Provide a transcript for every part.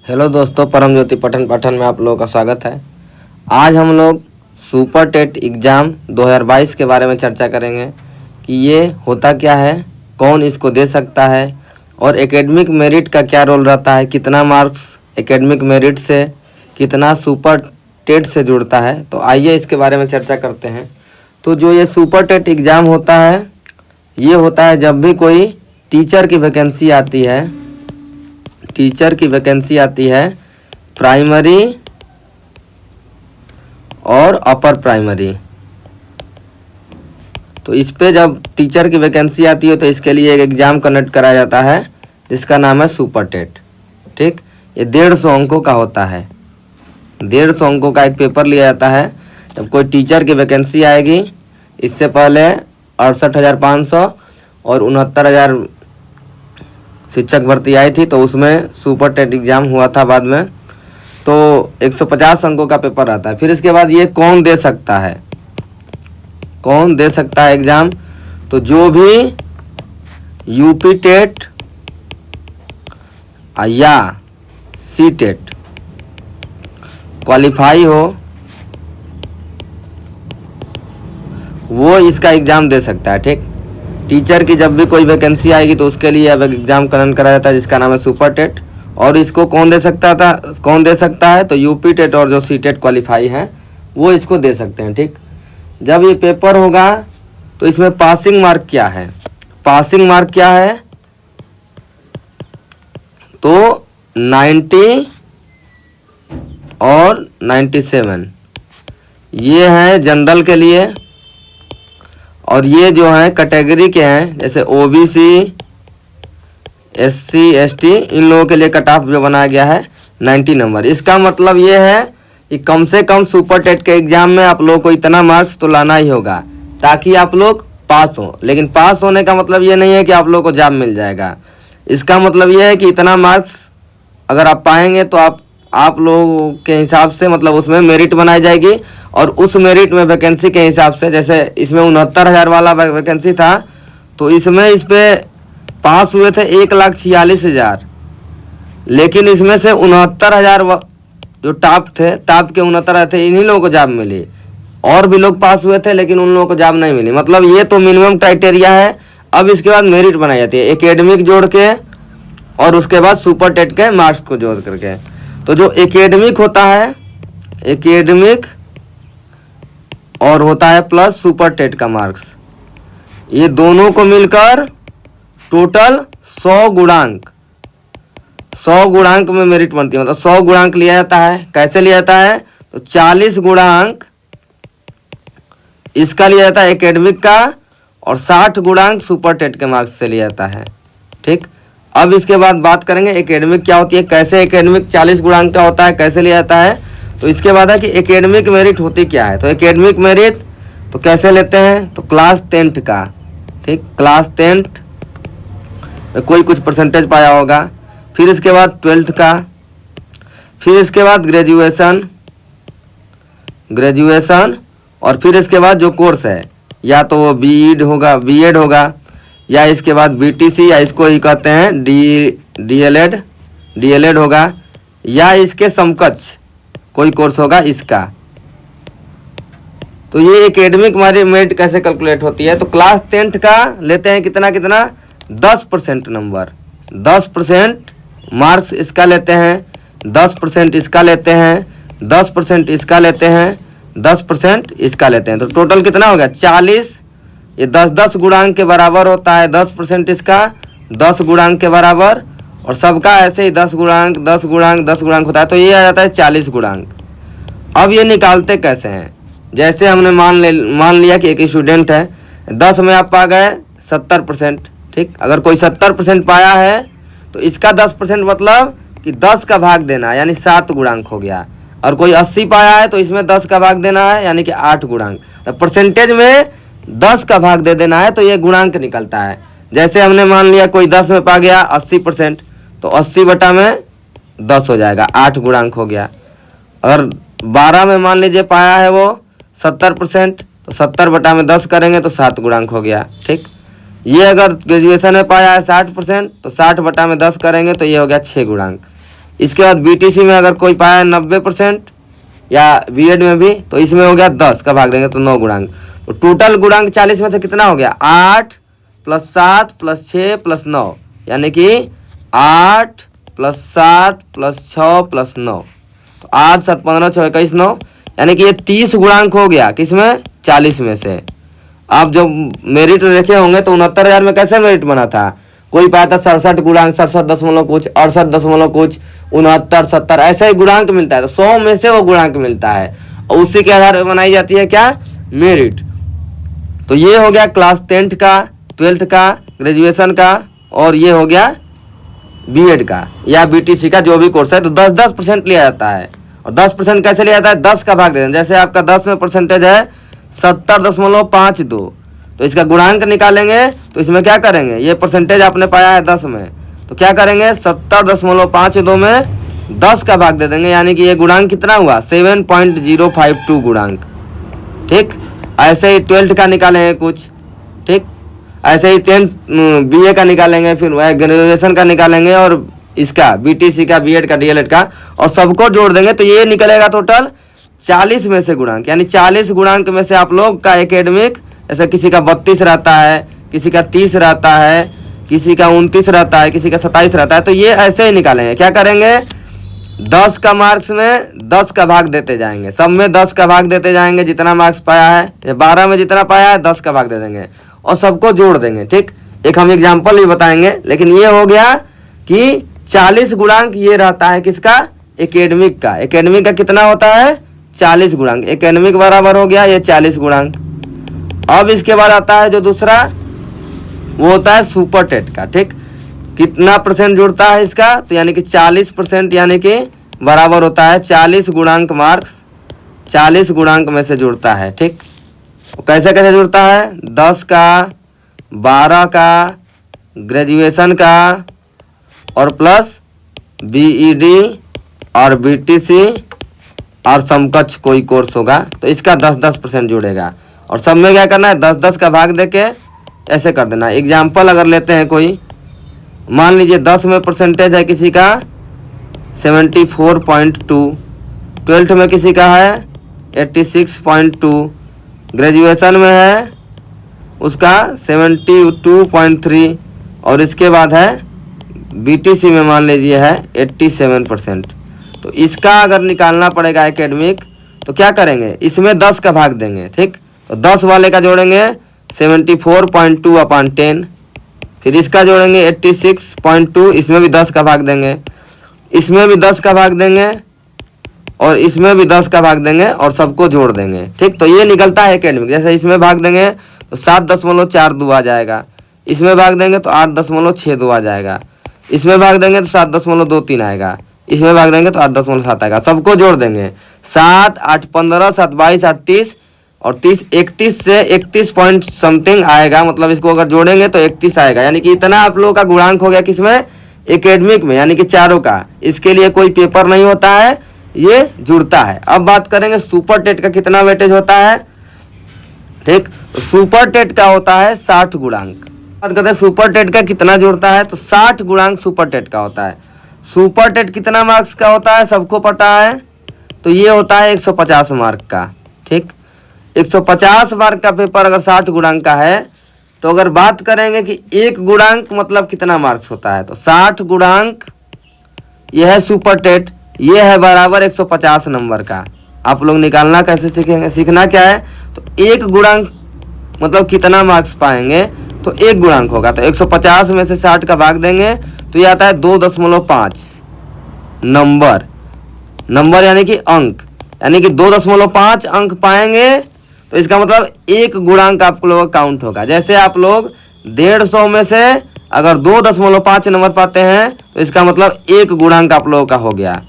Hello दोस्तों, परम ज्योति पठन पाठन में आप लोगों का स्वागत है। आज हम लोग सुपर टेट एग्ज़ाम 2022 के बारे में चर्चा करेंगे कि ये होता क्या है, कौन इसको दे सकता है और एकेडमिक मेरिट का क्या रोल रहता है, कितना मार्क्स एकेडमिक मेरिट से, कितना सुपर टेट से जुड़ता है। तो आइए इसके बारे में चर्चा करते हैं। तो जो ये सुपर टेट एग्ज़ाम होता है, ये होता है जब भी कोई टीचर की वैकेंसी आती है, प्राइमरी और अपर प्राइमरी। तो इस पे जब टीचर की वैकेंसी आती है तो इसके लिए एक एग्ज़ाम कंडक्ट कराया जाता है जिसका नाम है सुपर टेट। ठीक, ये 150 अंकों का होता है। 150 अंकों का एक पेपर लिया जाता है जब कोई टीचर की वैकेंसी आएगी। इससे पहले 68,500 और 69,000 शिक्षक भर्ती आई थी, तो उसमें सुपर टेट एग्ज़ाम हुआ था बाद में। तो 150 अंकों का पेपर आता है। फिर इसके बाद ये कौन दे सकता है एग्ज़ाम, तो जो भी यूपी टेट या सी टेट क्वालिफाई हो वो इसका एग्ज़ाम दे सकता है। ठीक, टीचर की जब भी कोई वैकेंसी आएगी तो उसके लिए अब एग्ज़ाम कंडक्ट कराया जाता है जिसका नाम है सुपर टेट। और इसको कौन दे सकता है, तो यूपी टेट और जो सी टेट क्वालिफाई है वो इसको दे सकते हैं। ठीक, जब ये पेपर होगा तो इसमें पासिंग मार्क क्या है, तो 90 और 97 ये हैं जनरल के लिए। और ये जो हैं कैटेगरी के हैं, जैसे ओबीसी, एससी, एसटी, इन लोगों के लिए कट ऑफ जो बनाया गया है 90 नंबर। इसका मतलब ये है कि कम से कम सुपर टेट के एग्ज़ाम में आप लोगों को इतना मार्क्स तो लाना ही होगा ताकि आप लोग पास हो। लेकिन पास होने का मतलब ये नहीं है कि आप लोगों को जॉब मिल जाएगा। इसका मतलब ये है कि इतना मार्क्स अगर आप पाएंगे तो आप लोगों के हिसाब से, मतलब उसमें मेरिट बनाई जाएगी। और उस मेरिट में वैकेंसी के हिसाब से, जैसे इसमें 69,000 वाला वैकेंसी था तो इसमें इस पे पास हुए थे 1,46,000। लेकिन इसमें से 69,000 जो टॉप के 69,000 थे, इन्हीं लोगों को जॉब मिली। और भी लोग पास हुए थे लेकिन उन लोगों को जॉब नहीं मिली। मतलब ये तो मिनिमम क्राइटेरिया है। अब इसके बाद मेरिट बनाई जाती है एकेडमिक जोड़ के और उसके बाद सुपर टेट के मार्क्स को जोड़ करके। तो जो एकेडमिक होता है, एकेडमिक और होता है प्लस सुपर टेट का मार्क्स, ये दोनों को मिलकर टोटल 100 गुणांक में मेरिट बनती है। मतलब 100 गुणांक लिया जाता है। कैसे लिया जाता है, तो 40 गुणांक इसका लिया जाता है एकेडमिक का और 60 गुणांक सुपर टेट के मार्क्स से लिया जाता है। ठीक, अब इसके बाद बात करेंगे एकेडमिक क्या होती है, कैसे एकेडमिक 40 गुणांक का होता है, कैसे लिया जाता है। तो इसके बाद है कि एकेडमिक मेरिट होती क्या है। तो एकेडमिक मेरिट तो कैसे लेते हैं, तो क्लास 10th का। ठीक, क्लास 10th में कोई कुछ परसेंटेज पाया होगा। फिर इसके बाद 12th का, फिर इसके बाद ग्रेजुएशन और फिर इसके बाद जो कोर्स है, या तो वो बीएड होगा या इसके बाद बीटीसी, या इसको ही कहते हैं डीएलएड होगा, या इसके समकक्ष कोई कोर्स होगा इसका। तो ये एकेडमिक मेरिट कैसे कैलकुलेट होती है, तो क्लास 10th का लेते हैं कितना 10% नंबर, 10% मार्क्स इसका लेते हैं, 10% इसका लेते हैं, 10% इसका लेते हैं, 10% इसका लेते हैं। तो टोटल कितना हो गया 40। ये 10-10 गुणांक के बराबर होता है। 10% इसका 10 गुणांक के बराबर, और सबका ऐसे ही 10 गुणांक होता है। तो ये आ जाता है 40 गुणांक। अब ये निकालते कैसे हैं, जैसे हमने मान लिया कि एक स्टूडेंट है, 10 में आप पा गए 70%। ठीक, अगर कोई 70% पाया है तो इसका 10% मतलब कि 10 का भाग देना है, यानी 7 गुणांक हो गया। और कोई 80 पाया है तो इसमें 10 का भाग देना है, यानी कि 8 गुणांक। तो परसेंटेज में 10 का भाग दे देना है तो ये गुणांक निकलता है। जैसे हमने मान लिया कोई 10 में पा गया 80%, तो 80 बटा में 10 हो जाएगा, 8 गुणांक हो गया। अगर 12 में मान लीजिए पाया है वो 70%, तो 70 बटा में 10 करेंगे तो 7 गुणांक हो गया। ठीक, ये अगर ग्रेजुएशन में पाया है 60%, तो 60 बटा में 10 करेंगे तो ये हो गया 6 गुणांक। इसके बाद बीटीसी में अगर कोई पाया 90% या बीएड में भी, तो इसमें हो गया 10 का भाग देंगे तो 9 गुणांक। तो टोटल गुणांक 40 में से कितना हो गया, 8 + 7 + 6 + 9, यानी कि 8 + 7 + 6 + 9, तो 8 7 15 6 21 9, यानी कि ये 30 गुणांक हो गया किसमें, 40 में से। आप जब मेरिट देखे होंगे तो 69,000 में कैसे मेरिट बना था, कोई पाया था 67 गुणांक, 67 दशमलव कुछ, 68 दशमलव कुछ, 69 70, ऐसा ही गुणांक मिलता है। तो 100 में से वो गुणांक मिलता है और उसी के आधार पर बनाई जाती है क्या, मेरिट। तो ये हो गया क्लास 10th का, 12th का, ग्रेजुएशन का, और ये हो गया बीएड का या बीटीसी का जो भी कोर्स है। तो 10% लिया जाता है। और 10% कैसे लिया जाता है, 10 का भाग देते हैं। जैसे आपका 10 में परसेंटेज है 70.52, तो इसका गुणांक निकालेंगे तो इसमें क्या करेंगे, ये परसेंटेज आपने पाया है 10 में, तो क्या करेंगे 70.52 में 10 का भाग दे देंगे, यानी कि ये गुणांक कितना हुआ, 7.052 गुणांक। ठीक, ऐसे ही 12th का निकालेंगे कुछ, ठीक, ऐसे ही 10th बीए का निकालेंगे, फिर ग्रेजुएशन का निकालेंगे, और इसका बीटीसी का, बीएड का, डीएलएड का, और सबको जोड़ देंगे तो ये निकलेगा टोटल 40 में से गुणांक। यानी 40 गुणांक में से आप लोग का एकेडमिक, ऐसे किसी का 32 रहता है, किसी का 30 रहता है, किसी का 29 रहता है, किसी का 27 रहता है, तो ये ऐसे ही निकालेंगे। क्या करेंगे, 10 का मार्क्स में 10 का भाग देते जाएंगे, सब में 10 का भाग देते जाएंगे, जितना मार्क्स पाया है, 12 में जितना पाया है 10 का भाग दे देंगे और सबको जोड़ देंगे। ठीक, एक हम एग्जाम्पल भी बताएंगे, लेकिन ये हो गया कि 40 गुणांक ये रहता है किसका, एकेडमिक का। एकेडमिक का कितना होता है, 40 गुणांक। एकेडमिक बराबर हो गया ये 40 गुणांक। अब इसके बाद आता है जो दूसरा, वो होता है सुपर टेट का। ठीक, कितना परसेंट जुड़ता है इसका, तो यानी कि 40%, यानी कि बराबर होता है 40 गुणांक मार्क्स 40 गुणांक में से जुड़ता है। ठीक, कैसे कैसे जुड़ता है, 10 का, 12 का, ग्रेजुएशन का, और प्लस बीईडी और बीटीसी और समकक्ष कोई कोर्स होगा, तो इसका 10% जुड़ेगा। और सब में क्या करना है, 10 का भाग देके ऐसे कर देना। एग्जाम्पल अगर लेते हैं कोई, मान लीजिए 10 में परसेंटेज है किसी का 74.2, 12th में किसी का है 86.2, ग्रेजुएशन में है उसका 72.3, और इसके बाद है बीटीसी में मान लीजिए है 87%। तो इसका अगर निकालना पड़ेगा एकेडमिक, तो क्या करेंगे, इसमें 10 का भाग देंगे। ठीक, तो 10 वाले का जोड़ेंगे 74.2/10, फिर इसका जोड़ेंगे 86.2, इसमें भी 10 का भाग देंगे, इसमें भी 10 का भाग देंगे, और इसमें भी 10 का भाग देंगे, और सबको जोड़ देंगे। ठीक, तो ये निकलता है एकेडमिक। जैसे इसमें भाग देंगे तो 7.42 आ जाएगा, इसमें भाग देंगे तो 8.62 आ जाएगा, इसमें भाग देंगे तो 7.23 आएगा, इसमें भाग देंगे तो 8.7 आएगा। सबको जोड़ देंगे, 7 8 15 7 22 8 30, और 30 31 से 31 पॉइंट समथिंग आएगा, मतलब इसको अगर जोड़ेंगे तो 31 आएगा। यानी कि इतना आप लोगों का गुणांक हो गया किसमें, एकेडमिक में, यानी कि चारों का। इसके लिए कोई पेपर नहीं होता है, ये जुड़ता है। अब बात करेंगे सुपर टेट का कितना वेटेज होता है। ठीक, तो सुपर टेट का होता है 60 गुणांक। बात करते हैं सुपर टेट का कितना जुड़ता है, तो 60 गुणांक सुपर टेट का होता है। सुपर टेट कितना मार्क्स का होता है, सबको पता है, तो ये होता है 150 मार्क का। ठीक, 150 मार्क का पेपर अगर 60 गुणांक का है, तो अगर बात करेंगे कि एक गुणांक मतलब कितना मार्क्स होता है, तो 60 गुणांक यह है सुपर टेट, ये है बराबर 150 नंबर का। आप लोग निकालना कैसे सीखेंगे, सीखना क्या है, तो एक गुणांक मतलब कितना मार्क्स पाएंगे, तो एक गुणांक होगा, तो 150 में से 60 का भाग देंगे तो ये आता है 2.5 नंबर, यानी कि अंक, यानी कि 2.5 अंक पाएंगे, तो इसका मतलब एक गुणांक आप लोगों का काउंट होगा। जैसे आप लोग 150 में से अगर 2.5 नंबर पाते हैं, तो इसका मतलब एक गुणांक आप लोगों का हो गया।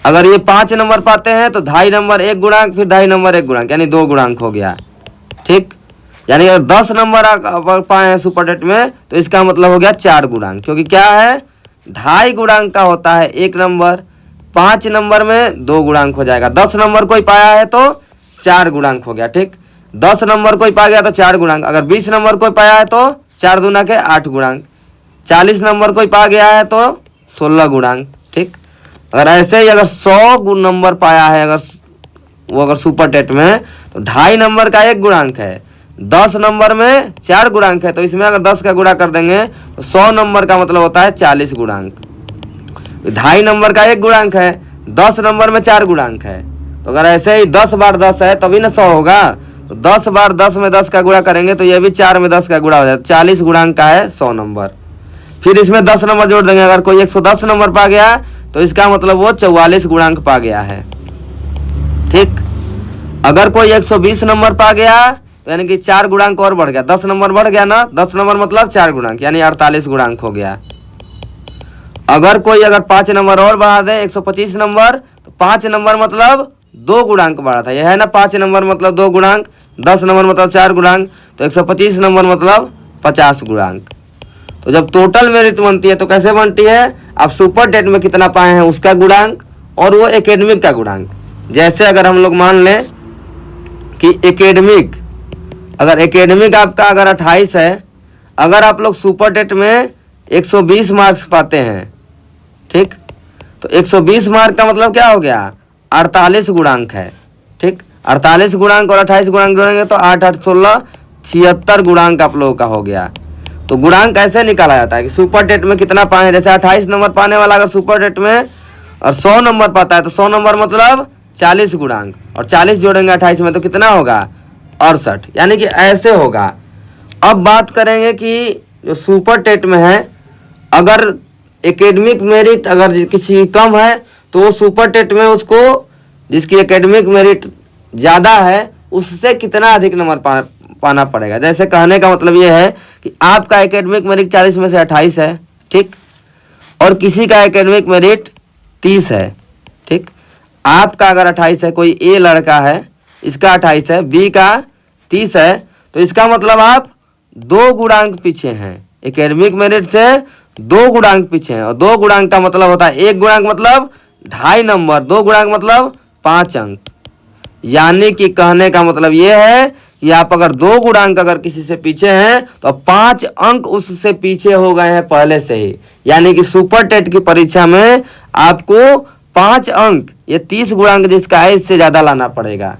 अगर ये 5 नंबर पाते हैं तो 2.5 नंबर एक गुणांक, फिर 2.5 नंबर एक गुणांक, यानी 2 गुणांक हो गया। ठीक, यानी अगर 10 नंबर पाए हैं सुपर टेट में, तो इसका मतलब हो गया 4 गुणांक, क्योंकि क्या है 2.5 गुणांक का होता है एक नंबर, 5 नंबर में 2 गुणांक हो जाएगा। 10 नंबर कोई पाया है तो 4 गुणांक हो गया। ठीक, 10 नंबर कोई पा गया तो 4 गुणांक, अगर 20 नंबर कोई पाया है तो 4 दूना के 8 गुणांक, 40 नंबर कोई पा गया है तो 16 गुणांक। ठीक, अगर ऐसे ही अगर 100 नंबर पाया है, अगर सुपर टेट में, तो 2.5 नंबर का 1 गुणांक है, 10 नंबर में 4 गुणांक है, तो इसमें अगर 10 का गुणा कर देंगे तो 100 नंबर का मतलब होता है 40 गुणांक। 2.5 नंबर का 1 गुणांक है, 10 नंबर में 4 गुणांक है, तो अगर ऐसे ही 10 बार 10 है तभी ना 100 होगा। तो 10 बार 10 में 10 का गुणा करेंगे तो ये भी 4 में 10 का गुणा हो जाए, 40 गुणांक का है 100 नंबर। फिर इसमें 10 नंबर जोड़ देंगे, अगर कोई 110 नंबर पा गया तो इसका मतलब वो 44 गुणांक पा गया है। ठीक, अगर कोई 120 नंबर पा गया तो यानी कि 4 गुणांक और बढ़ गया, 10 नंबर बढ़ गया ना, 10 नंबर मतलब 4 गुणांक यानी 48 गुणांक हो गया। अगर 5 नंबर और बढ़ा दे 125 नंबर, तो 5 नंबर मतलब 2 गुणांक बढ़ा था, यह है ना, 5 नंबर मतलब 2 गुणांक, 10 नंबर मतलब 4 गुणांक, तो 125 नंबर मतलब 50 गुणांक। तो जब टोटल मेरिट बनती है तो कैसे बनती है, आप सुपर टेट में कितना पाए हैं उसका गुणांक और वो एकेडमिक का गुणांक। जैसे अगर हम लोग मान लें कि एकेडमिक, अगर एकेडमिक आपका अगर 28 है, अगर आप लोग सुपर टेट में 120 मार्क्स पाते हैं, ठीक, तो 120 मार्क का मतलब क्या हो गया, 48 गुणांक है। ठीक, 48 गुणांक और 28 गुणांक जोड़ेंगे तो 8 8 16 76 गुणांक आप लोगों का हो गया। तो गुणांक कैसे निकाला जाता है कि सुपर टेट में कितना पाए, जैसे 28 नंबर पाने वाला अगर सुपर टेट में और 100 नंबर पाता है तो 100 नंबर मतलब 40 गुणांक, और 40 जोड़ेंगे 28 में तो कितना होगा, 68, यानी कि ऐसे होगा। अब बात करेंगे कि जो सुपर टेट में है, अगर एकेडमिक मेरिट अगर किसी की कम है तो वो सुपर टेट में उसको, जिसकी एकेडमिक मेरिट ज़्यादा है, उससे कितना अधिक नंबर पाना पड़ेगा। जैसे कहने का मतलब ये है कि आपका एकेडमिक मेरिट 40 में से 28 है, ठीक, और किसी का एकेडमिक मेरिट 30 है, ठीक, आपका अगर 28 है, कोई ए लड़का है इसका 28 है, बी का 30 है, तो इसका मतलब आप 2 गुणांक पीछे हैं, एकेडमिक मेरिट से 2 गुणांक पीछे हैं। और 2 गुणांक का मतलब होता है 1 गुणांक मतलब 2.5 नंबर, 2 गुणांक मतलब 5 अंक। यानी कि कहने का मतलब ये है कि आप अगर 2 गुणांक अगर किसी से पीछे हैं तो 5 अंक उससे पीछे हो गए हैं पहले से ही। यानी कि सुपर टेट की परीक्षा में आपको 5 अंक, ये 30 गुणांक जिसका है, इससे ज़्यादा लाना पड़ेगा।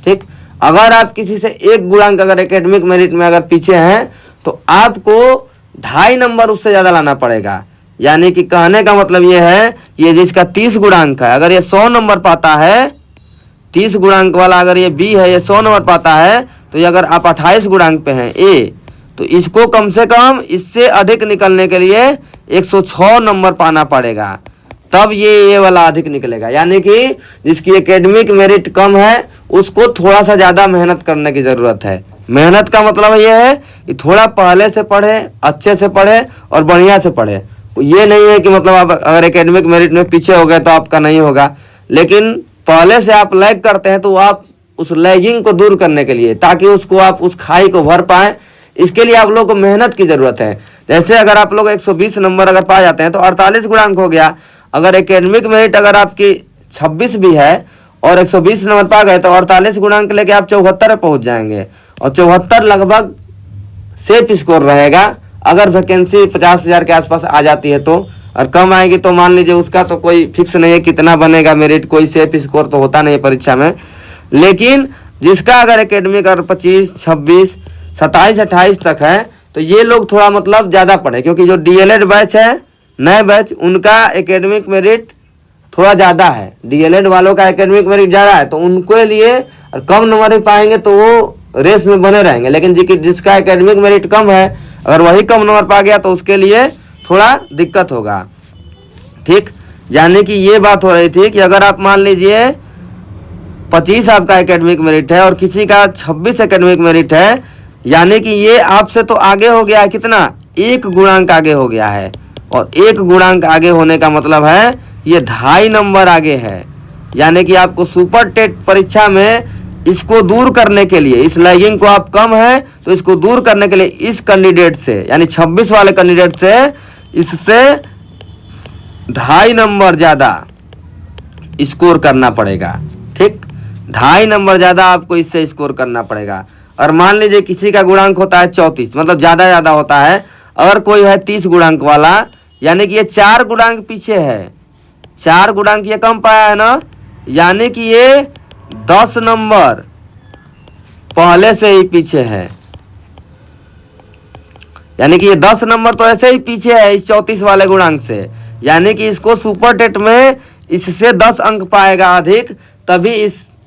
ठीक, अगर आप किसी से 1 गुणांक अगर एकेडमिक मेरिट में अगर पीछे हैं तो आपको 2.5 नंबर उससे ज़्यादा लाना पड़ेगा। यानी कि कहने का मतलब ये है, ये जिसका 30 गुणांक है, अगर ये 100 नंबर पाता है, 30 गुणांक वाला अगर ये बी है, ये 100 नंबर पाता है, तो ये अगर आप 28 गुणांक पे हैं ए, तो इसको कम से कम इससे अधिक निकलने के लिए 106 नंबर पाना पड़ेगा, तब ये वाला अधिक निकलेगा। यानी कि जिसकी एकेडमिक मेरिट कम है उसको थोड़ा सा ज़्यादा मेहनत करने की ज़रूरत है। मेहनत का मतलब ये है कि थोड़ा पहले से पढ़े, अच्छे से पढ़े और बढ़िया से पढ़े। ये नहीं है कि मतलब आप अगर एकेडमिक मेरिट में पीछे हो गए तो आपका नहीं होगा, लेकिन पहले से आप लैग करते हैं तो आप उस लैगिंग को दूर करने के लिए, ताकि उसको आप उस खाई को भर पाएँ, इसके लिए आप लोगों को मेहनत की ज़रूरत है। जैसे अगर आप लोग 120 नंबर अगर पा जाते हैं तो 48 गुणांक हो गया। अगर एकेडमिक मेरिट अगर आपकी 26 भी है और 120 नंबर पा गए तो 48 गुणांक लेके आप 74 पे पहुंच जाएंगे, और 74 लगभग सेफ स्कोर रहेगा। अगर वैकेंसी 50,000 के आसपास आ जाती है तो, और कम आएगी तो मान लीजिए उसका तो कोई फिक्स नहीं है कितना बनेगा मेरिट, कोई सेफ स्कोर तो होता नहीं है परीक्षा में। लेकिन जिसका अगर एकेडमिक अगर 25, 26, 27, 28 तक है तो ये लोग थोड़ा मतलब ज़्यादा पढ़े, क्योंकि जो डीएलएड बैच है, नए बैच, उनका एकेडमिक मेरिट थोड़ा ज़्यादा है। डीएलएड वालों का एकेडमिक मेरिट ज़्यादा है तो उनके लिए और कम नंबर भी पाएंगे तो वो रेस में बने रहेंगे। लेकिन जिसका एकेडमिक मेरिट कम है, अगर वही कम नंबर पा गया तो उसके लिए थोड़ा दिक्कत होगा। ठीक, यानी कि ये बात हो रही थी कि अगर आप मान लीजिए 25 आपका एकेडमिक मेरिट है और किसी का 26 एकेडमिक मेरिट है, यानी कि ये आपसे तो आगे हो गया है, कितना, 1 गुणांक आगे हो गया है। और 1 गुणांक आगे होने का मतलब है ये 2.5 नंबर आगे है। यानी कि आपको सुपर टेट परीक्षा में इसको दूर करने के लिए, इस लैगिंग को आप कम है तो इसको दूर करने के लिए इस कैंडिडेट से, यानी 26 वाले कैंडिडेट से, इससे 2.5 नंबर ज़्यादा स्कोर करना पड़ेगा। ठीक, 2.5 नंबर ज़्यादा आपको इससे स्कोर करना पड़ेगा। और मान लीजिए किसी का गुणांक होता है 34, मतलब ज़्यादा होता है, अगर कोई है 30 गुणांक वाला, यानी कि ये 4 गुणांक पीछे है, 4 गुणांक ये कम पाया है ना, यानी कि ये 10 नंबर पहले से ही पीछे है, यानी कि ये 10 नंबर तो ऐसे ही पीछे है इस 34 वाले गुणांक से, यानी कि इसको सुपर टेट में इससे 10 अंक पाएगा अधिक, तभी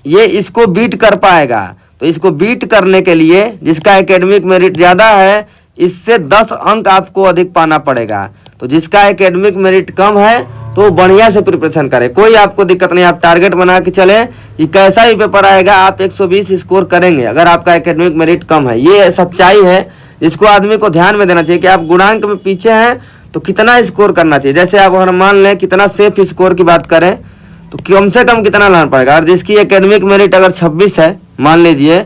ये इसको बीट कर पाएगा। तो इसको बीट करने के लिए जिसका एकेडमिक मेरिट ज़्यादा है, इससे 10 अंक आपको अधिक पाना पड़ेगा। तो जिसका एकेडमिक मेरिट कम है तो बढ़िया से प्रिपरेशन करें, कोई आपको दिक्कत नहीं। आप टारगेट बना के चले कि कैसा ही पेपर आएगा आप 120 स्कोर करेंगे अगर आपका एकेडमिक मेरिट कम है। ये सच्चाई है जिसको आदमी को ध्यान में देना चाहिए कि आप गुणांक में पीछे हैं तो कितना स्कोर करना चाहिए। जैसे आप अगर मान लें कितना सेफ स्कोर की बात करें तो कम से कम कितना लाना पड़ेगा। और जिसकी एकेडमिक मेरिट अगर 26 है मान लीजिए,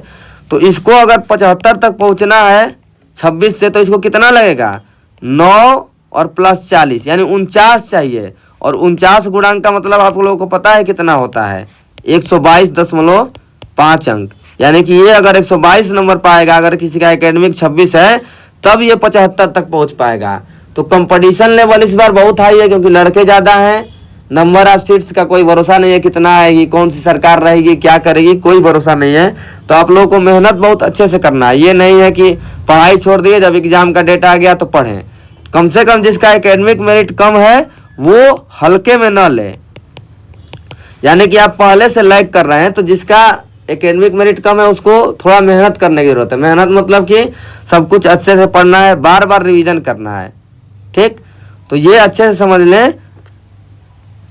तो इसको अगर 75 तक पहुंचना है 26 से, तो इसको कितना लगेगा 9 और प्लस 40 यानी 49 चाहिए। और 49 गुणांक का मतलब आप लोगों को पता है कितना होता है, 122.5 अंक। यानी कि ये अगर 122 नंबर पाएगा, अगर किसी का एकेडमिक 26 है, तब ये 75 तक पहुंच पाएगा। तो कंपटीशन लेवल इस बार बहुत हाई है क्योंकि लड़के ज़्यादा हैं। नंबर ऑफ सीट्स का कोई भरोसा नहीं है कितना आएगी, कौन सी सरकार रहेगी, क्या करेगी, कोई भरोसा नहीं है। तो आप लोगों को मेहनत बहुत अच्छे से करना है। ये नहीं है कि पढ़ाई छोड़ दिए, जब एग्जाम का डेट आ गया तो पढ़ें। कम से कम जिसका एकेडमिक मेरिट कम है वो हल्के में न ले, यानी कि आप पहले से लैग कर रहे हैं। तो जिसका एकेडमिक मेरिट कम है उसको थोड़ा मेहनत करने की जरूरत है। मेहनत मतलब कि सब कुछ अच्छे से पढ़ना है, बार बार रिवीजन करना है, ठीक। तो ये अच्छे से समझ लें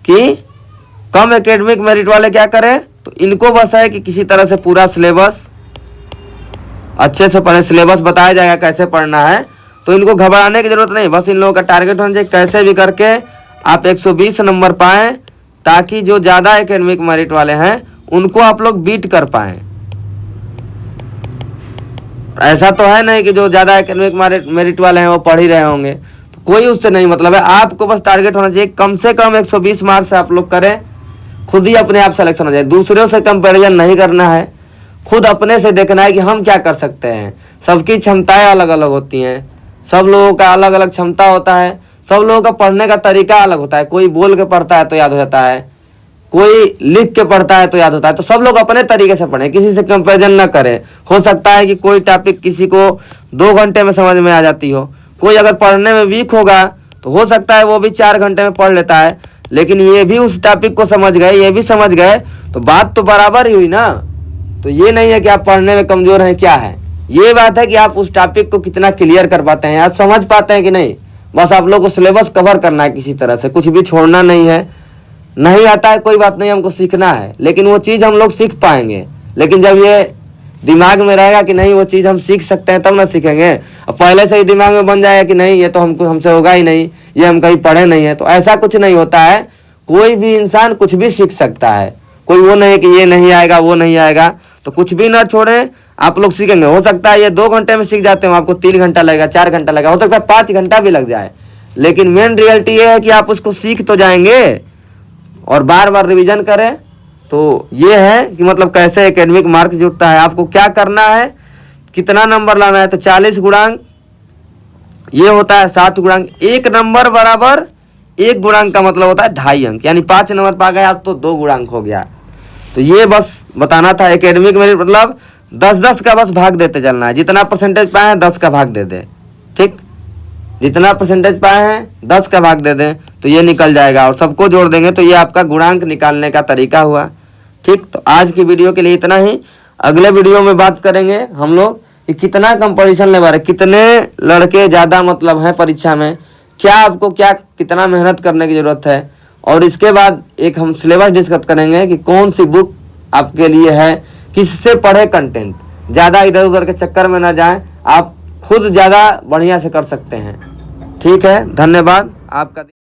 कि कम एकेडमिक मेरिट वाले क्या करें, तो इनको बस है कि किसी तरह से पूरा सिलेबस अच्छे से पढ़ें। सिलेबस बताया जाएगा कैसे पढ़ना है, तो इनको घबराने की जरूरत नहीं। बस इन लोगों का टारगेट होना चाहिए कैसे भी करके आप 120 नंबर पाएं, ताकि जो ज़्यादा एकेडमिक मेरिट वाले हैं उनको आप लोग बीट कर पाएं। ऐसा तो है नहीं कि जो ज़्यादा एकेडमिक मेरिट वाले हैं वो पढ़ ही रहे होंगे, तो कोई उससे नहीं मतलब है। आपको बस टारगेट होना चाहिए कम से कम 120 मार्क्स से आप लोग करें, खुद ही अपने आप सिलेक्शन हो जाए। दूसरों से कंपेरिजन नहीं करना है, खुद अपने से देखना है कि हम क्या कर सकते हैं। सबकी क्षमताएं अलग अलग होती हैं, सब लोगों का अलग अलग क्षमता होता है, सब लोगों का पढ़ने का तरीका अलग होता है। कोई बोल के पढ़ता है तो याद हो जाता है, कोई लिख के पढ़ता है तो याद होता है। तो सब लोग अपने तरीके से पढ़ें, किसी से कंपैरिजन ना करें। हो सकता है कि कोई टॉपिक किसी को 2 घंटे में समझ में आ जाती हो, कोई अगर पढ़ने में वीक होगा तो हो सकता है वो भी 4 घंटे में पढ़ लेता है, लेकिन ये भी उस टॉपिक को समझ गए, ये भी समझ गए, तो बात तो बराबर ही हुई ना। तो ये नहीं है कि आप पढ़ने में कमजोर हैं, क्या है, ये बात है कि आप उस टॉपिक को कितना क्लियर कर पाते हैं, आप समझ पाते हैं कि नहीं। बस आप लोग को सिलेबस कवर करना है किसी तरह से, कुछ भी छोड़ना नहीं है। नहीं आता है कोई बात नहीं, हमको सीखना है, लेकिन वो चीज़ हम लोग सीख पाएंगे। लेकिन जब ये दिमाग में रहेगा कि नहीं वो चीज़ हम सीख सकते हैं तब ना सीखेंगे। अब पहले से ही दिमाग में बन जाएगा कि नहीं ये तो हमसे होगा ही नहीं, ये हम कहीं पढ़े नहीं है, तो ऐसा कुछ नहीं होता है। कोई भी इंसान कुछ भी सीख सकता है, कोई वो नहीं है कि ये नहीं आएगा वो नहीं आएगा। तो कुछ भी ना छोड़ें, आप लोग सीखेंगे। हो सकता है ये 2 घंटे में सीख जाते हो, आपको 3 घंटा लगेगा, 4 घंटा लगेगा, हो सकता है 5 घंटा भी लग जाए, लेकिन मेन रियलिटी ये है कि आप उसको सीख तो जाएंगे और बार बार रिवीजन करें। तो ये है कि मतलब कैसे एकेडमिक मार्क्स जुटता है। आपको क्या करना है, कितना नंबर लाना है, तो 40 गुणांक ये होता है 7 गुणांक। 1 नंबर बराबर 1 गुणांक का मतलब होता है 2.5 अंक, यानी 5 नंबर पा गए आप तो 2 गुणांक हो गया। तो ये बस बताना था। एकेडमिक मेरिट मतलब 10-10 का बस भाग देते चलना है, जितना परसेंटेज पाए हैं 10 का भाग दे दें, ठीक। जितना परसेंटेज पाए हैं 10 का भाग दे दें तो ये निकल जाएगा, और सबको जोड़ देंगे तो ये आपका गुणांक निकालने का तरीका हुआ, ठीक। तो आज की वीडियो के लिए इतना ही। अगले वीडियो में बात करेंगे हम लोग कि कितना कंपटीशन लेवल है, कितने लड़के ज़्यादा मतलब हैं परीक्षा में, क्या आपको क्या कितना मेहनत करने की ज़रूरत है। और इसके बाद एक हम सिलेबस डिस्कस करेंगे कि कौन सी बुक आपके लिए है, किससे पढ़े कंटेंट। ज़्यादा इधर उधर के चक्कर में ना जाएं, आप खुद ज़्यादा बढ़िया से कर सकते हैं, ठीक है। धन्यवाद आपका।